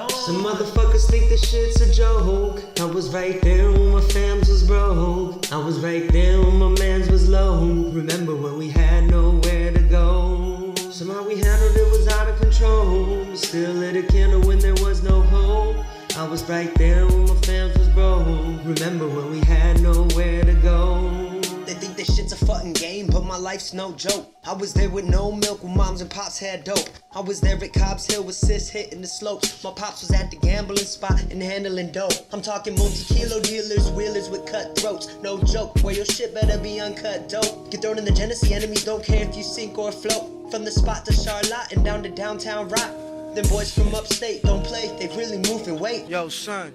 Some motherfuckers think this shit's a joke. I was right there when my fams was broke. I was right there when my mans was low. Remember when we had nowhere to go? Somehow we handled it, was out of control. Still lit a candle when there was no hope. I was right there when my fams was broke. Remember when we had nowhere to go? They think this shit's a fucking game, but my life's no joke. I was there with no milk when moms and pops had dope. I was there at Cobb's Hill with sis hitting the slopes. My pops was at the gambling spot and handling dope. I'm talking multi-kilo dealers, wheelers with cutthroats. No joke, where your shit better be uncut dope. Get thrown in the Genesee, enemies don't care if you sink or float. From the spot to Charlotte and down to downtown Rock. Them boys from upstate don't play, they really moving weight. Yo, son,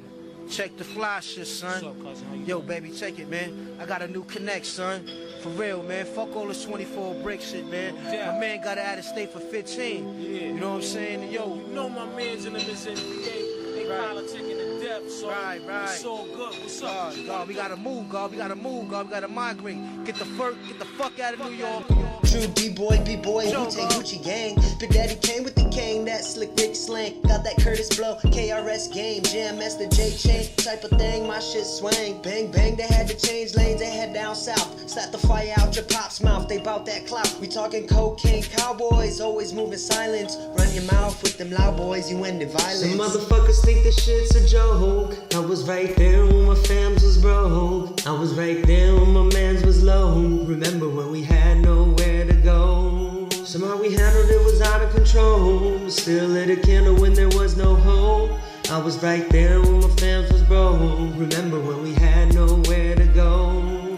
check the fly shit, son. What's up, cousin? Yo, baby, check it, man. I got a new connect, son. For real, man. Fuck all this 24 brick shit, man. Yeah. My man got out of state for 15. Yeah. You know what I'm saying? And yo, you know my man's in the NBA. They politicking to death, so it's all good. What's up? God, we gotta move, God. We gotta move, God. We gotta migrate. Get the fuck out of New York. True B-boy, Wu-Tang Gucci gang. Big Daddy came with the cane, that slick Rick slang. Got that Curtis Blow, KRS game, JMS the J-Chain type of thing, my shit swang. Bang, bang, they had to change lanes, they head down south. Slap the fire out your pop's mouth, they bout that clout. We talking cocaine cowboys, always moving silence. Run your mouth with them loud boys, you end in violence. Some motherfuckers think this shit's a joke. I was right there when my fams was broke. I was right there when my mans was low. Remember when we had nowhere to go? Somehow we handled it, was out of control. Still lit a candle when there was no hope. I was right there when my fams was broke. Remember when we had nowhere to go?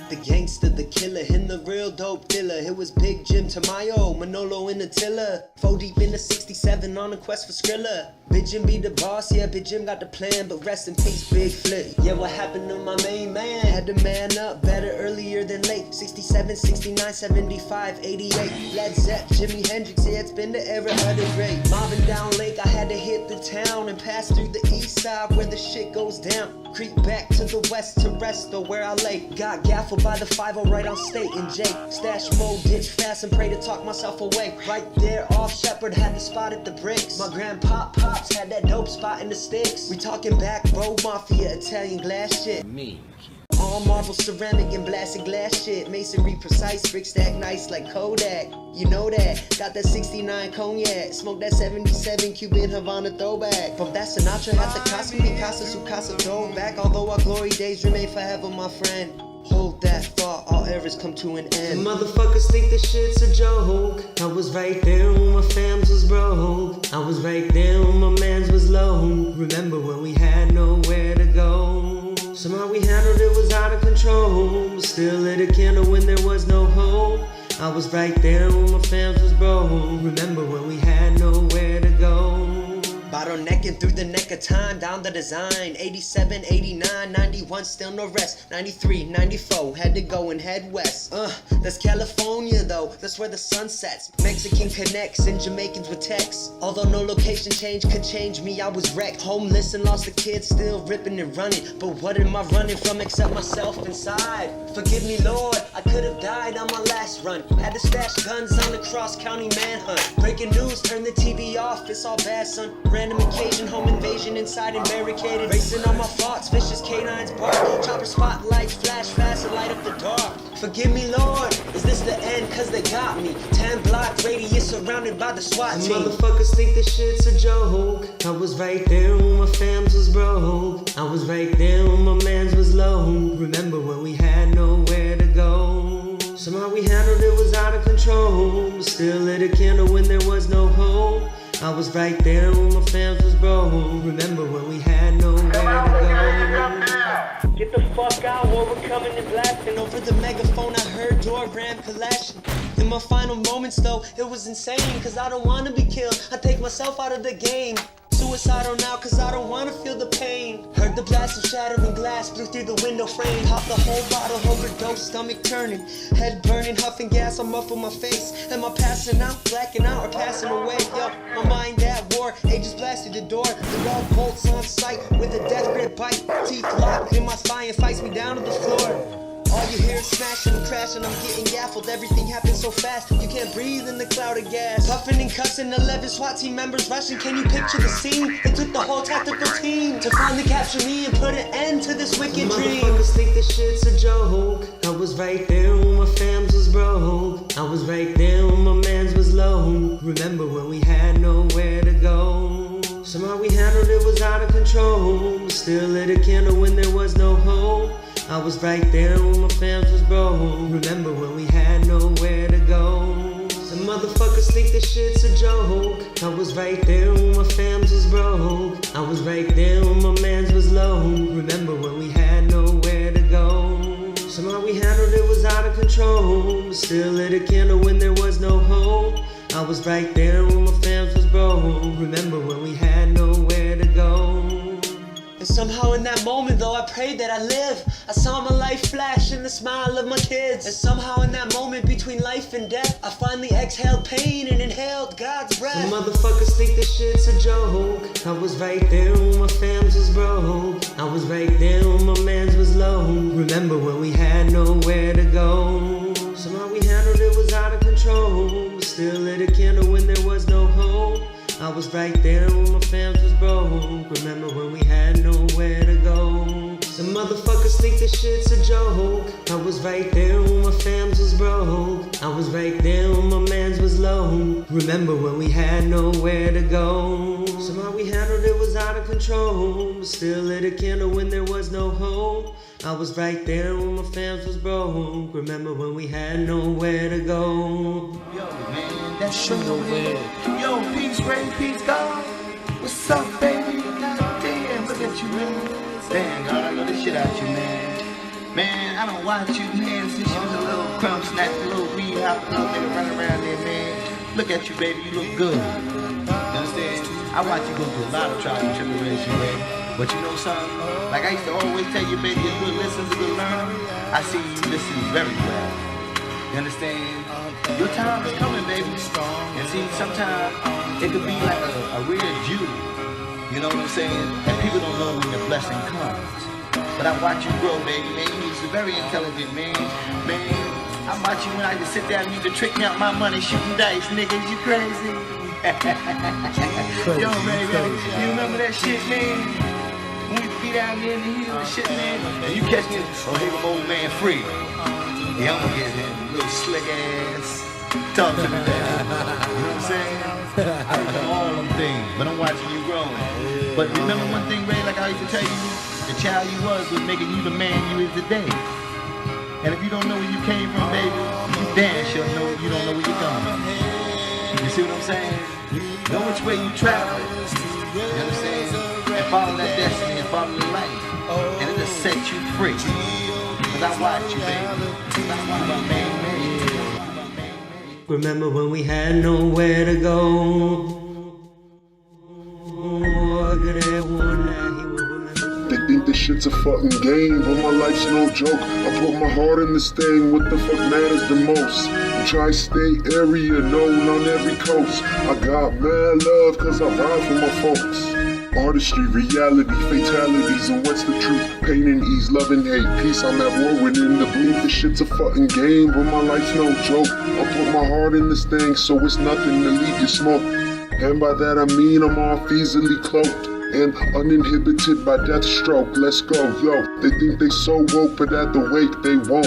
The gangster, the killer, and the real dope dealer. It was Big Jim Tamayo, Manolo in the tiller. 4 deep in the 67 on a quest for Skrilla. Big Jim be the boss, yeah, Big Jim got the plan, but rest in peace, Big Flip. Yeah, what happened to my main man? Had to man up better earlier than late. 67, 69, 75, 88. Led Zepp, Jimi Hendrix, yeah, it's been the era of the great. Mobbing down Lake, I had to hit the town and pass through the east side where the shit goes down. Creep back to the west to Resto where I lay. Got gaffled by the 5-0 right on State and J. Stash mode, ditch fast and pray to talk myself away. Right there off Shepherd, had the spot at the bricks. My grandpa pops had that dope spot in the sticks. We talking back road mafia, Italian glass shit. Me. All marble ceramic and blasted glass shit. Masonry precise, brick stack nice like Kodak. You know that. Got that 69 cognac. Smoke that 77 Cuban Havana throwback. From that Sinatra had the Casa, Picasa, Sukasa throwback. Although our glory days remain forever, my friend. Hold that thought, all errors come to an end. Some motherfuckers think this shit's a joke. I was right there when my fams was broke. I was right there when my mans was low. Remember when we had nowhere to go? Somehow we handled it, was out of control. Still lit a candle when there was no hope. I was right there when my fams was broke. Remember when we had nowhere to go? Bottlenecking through the neck of time, down the design. 87, 89, 91, still no rest. 93, 94, had to go and head west. That's California though, that's where the sun sets. Mexican connects and Jamaicans with texts. Although no location change could change me, I was wrecked. Homeless and lost a kid, still ripping and running. But what am I running from except myself inside? Forgive me, Lord, I could have died on my last run. Had to stash guns on the cross-county manhunt. Breaking news, turn the TV off, it's all bad, son. Random occasion, home invasion inside and barricaded. Racing on my thoughts, vicious canines bark. Chopper spotlights flash fast and light up the dark. Forgive me, Lord, is this the end? Cause they got me. 10 block radius surrounded by the SWAT team. Some motherfuckers think this shit's a joke. I was right there when my fams was broke. I was right there when my mans was low. Remember when we had nowhere to go? Somehow we handled it, was out of control. Still lit a candle when there was no hope. I was right there when my fams was broke. Remember when we had nowhere to go? Get the fuck out, while we're coming and blasting. Over the megaphone I heard door ram collashing. In my final moments though, it was insane. Cause I don't wanna be killed, I take myself out of the game. Suicidal now cause I don't wanna feel the pain. Heard the blast of shattering glass, blew through the window frame. Popped the whole bottle, overdose, stomach turning. Head burning, huffing gas, I'm up on my face. Am I passing out, blacking out, or passing away? Yo, my mind at war, ages blasted the door. The wall bolts on sight with a death grip bite. Teeth locked in my spine, fights me down to the floor. All you hear is smashing and crashing, I'm getting gaffled. Everything happens so fast, you can't breathe in the cloud of gas. Puffing and cussing, 11 SWAT team members rushing. Can you picture the scene? It took the whole tactical team to finally capture me and put an end to this wicked dream. Motherfuckers think this shit's a joke. I was right there when my fams was broke. I was right there when my mans was low. Remember when we had nowhere to go? Somehow we handled it, was out of control. Still lit a candle when there was no hope. I was right there when my fams was broke. Remember when we had nowhere to go? Some motherfuckers think this shit's a joke. I was right there when my fams was broke. I was right there when my mans was low. Remember when we had nowhere to go? Somehow we handled it, was out of control. Still lit a candle when there was no hope. I was right there when my fams was broke. Remember when we had nowhere to go? And somehow in that moment, though I prayed that I live, I saw my life flash in the smile of my kids. And somehow in that moment between life and death, I finally exhaled pain and inhaled God's breath. Some motherfuckers think this shit's a joke. I was right there when my fams was broke. I was right there when my mans was low. Remember when we had nowhere to go? Somehow we handled it, was out of control. Still lit a candle when there was no hope. I was right there when my fams was broke. Remember when we had nowhere to go? Some motherfuckers think this shit's a joke. I was right there when my fams was broke. I was right there when my mans was low. Remember when we had nowhere to go? Somehow we handled it, was out of control. Still lit a candle when there was no hope. I was right there when my fams was broke. Remember when we had nowhere to go? Yo, man, that's shit over there. Yo, peace, Ray, peace, God. What's up, baby? God damn, look at you, man. Damn, God, I know this shit out you, man. Man, I don't watch you, man, since you was a little crumb snack, a little weed hop, little nigga running around there, man. Look at you, baby, you look good. You understand? I watch you go through a lot of trials and tribulation, man. But you know something? Like I used to always tell you, baby, a good listener, a good learner. I see you listen very well. You understand? Your time is coming, baby. And see, sometimes it could be like a real Jew. You know what I'm saying? And people don't know when the blessing comes. But I watch you grow, baby, man. You're a very intelligent man. Man, I watch you when I just sit down and you to trick me out my money shooting dice, niggas. You crazy? Yo, baby, you remember that shit, man? When we be down there in the hill and shit, man, and you catch me, oh, here come old man free. Yeah, I'm gonna get him, little slick ass. Talk to me, baby. You know what I'm saying? I don't know all them things, but I'm watching you growing. But remember one thing, Ray, like I used to tell you, the child you was making you the man you is today. And if you don't know where you came from, baby, you damn sure know you don't know where you're going. You see what I'm saying? Know which way you travel. You understand? And follow that destiny and follow the light. And it'll set you free. Cause I watch you, baby. That's why my man. Remember when we had nowhere to go? They think this shit's a fucking game, but my life's no joke. I put my heart in this thing, what the fuck matters the most? Tri-state area, known on every coast. I got mad love cause I ride for my folks. Artistry, reality, fatalities, and what's the truth? Pain and ease, love and hate, peace, I'm at war with in the belief this shit's a fucking game, but my life's no joke. I put my heart in this thing, so it's nothing to leave you smoke. And by that I mean I'm off easily cloaked and uninhibited by death stroke. Let's go, yo. They think they so woke, but at the wake they won't.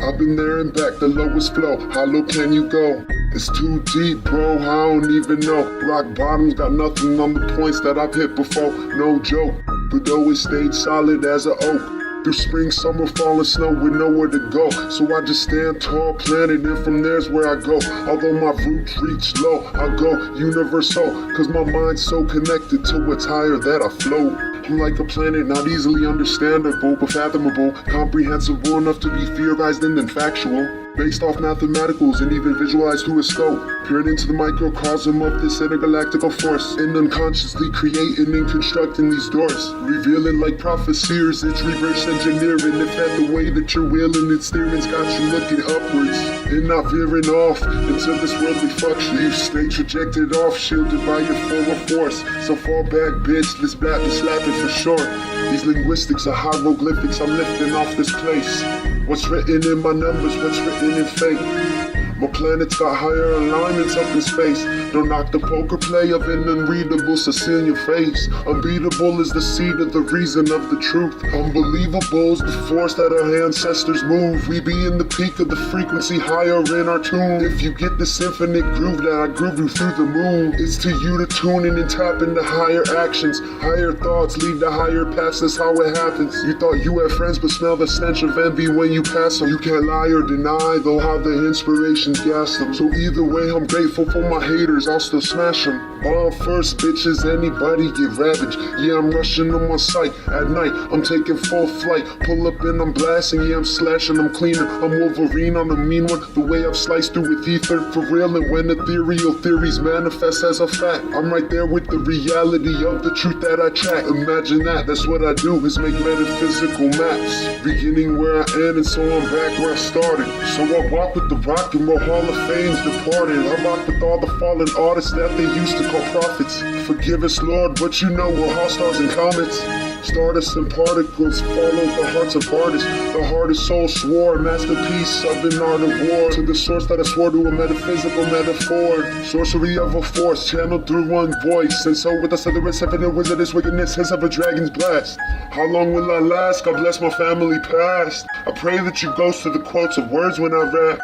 I've been there and back, the lowest flow. How low can you go? It's too deep, bro, I don't even know. Rock bottom's got nothing on the points that I've hit before, no joke. But though it stayed solid as an oak. Through spring, summer, fall, and snow with nowhere to go. So I just stand tall, planted, and from there's where I go. Although my roots reach low, I go universal. Cause my mind's so connected to what's higher that I float. I'm like a planet, not easily understandable, but fathomable, comprehensible enough to be theorized and then factual. Based off mathematicals and even visualized through a scope. Peering into the microcosm of this intergalactical force. And unconsciously creating and constructing these doors. Revealing like prophecies, it's reverse engineering. If that the way that you're willing and steering's got you looking upwards. And not veering off into this worldly fuck shit. You stay trajected off, shielded by your former force. So fall back, bitch, this blap is slapping for short. These linguistics are hieroglyphics, I'm lifting off this place. What's written in my numbers, what's written in fate. My planets got higher alignments up in space. Don't knock the poker play of an unreadable Sicilian face. Unbeatable is the seed of the reason of the truth. Unbelievable is the force that our ancestors move. We be in the peak of the frequency higher in our tune. If you get this infinite groove that I groove you through the moon, it's to you to tune in and tap into higher actions. Higher thoughts lead to higher paths, that's how it happens. You thought you had friends but smell the stench of envy when you pass them. You can't lie or deny, they'll have the inspiration gas them. So either way, I'm grateful for my haters, I'll still smash them. Bomb first, bitches, anybody get ravaged. Yeah, I'm rushing on my site at night, I'm taking full flight. Pull up and I'm blasting, yeah, I'm slashing, I'm cleaning. I'm Wolverine on a mean one, the way I've sliced through with ether for real. And when ethereal theories manifest as a fact, I'm right there with the reality of the truth that I track. Imagine that's what I do, is make metaphysical maps. Beginning where I end, and so I'm back where I started. So I walk with the rock and roll Hall of Fame's departed. I rock with all the fallen artists that they used to call prophets. Forgive us, Lord, but you know we're all stars and comets. Stardust and particles follow the hearts of artists. The heart is soul swore, masterpiece of an art of war. To the source that I swore to, a metaphysical metaphor. Sorcery of a force, channeled through one voice. And so with us of the rest, heaven and wizardess, wickedness, hiss of a dragon's blast. How long will I last? God bless my family past. I pray that you ghost to the quotes of words when I rap.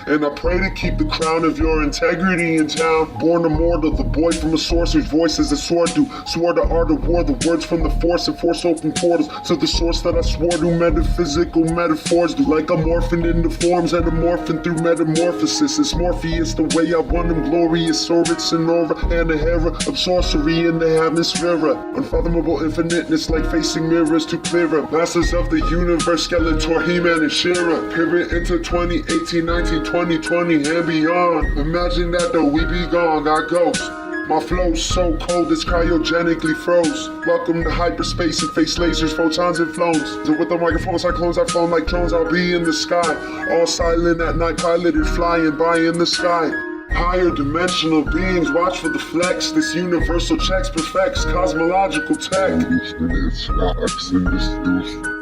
And I pray to keep the crown of your integrity in town. Born immortal, the boy from a sorcerer's voice as a sword do. Swore the art of war, the words from the force, and force open portals to the source that I swore to. Metaphysical metaphors do, like I'm morphing into forms and I'm morphing through metamorphosis. It's Morpheus, the way I want them glorious orbits and aura, and a hera of sorcery in the atmosphere. Unfathomable infiniteness, like facing mirrors to clearer. Masters of the universe, Skeletor, He-Man, and She-Ra. Pivot into 2018, 19, 2020 and beyond. Imagine that though, we be gone, got ghosts. My flow's so cold it's cryogenically froze. Welcome to hyperspace and face lasers, photons and flows. So with the microphone cyclones, I've flown like drones, I'll be in the sky. All silent at night, piloted flying by in the sky. Higher dimensional beings, watch for the flex. This universal checks perfects cosmological tech. It's not Exodus.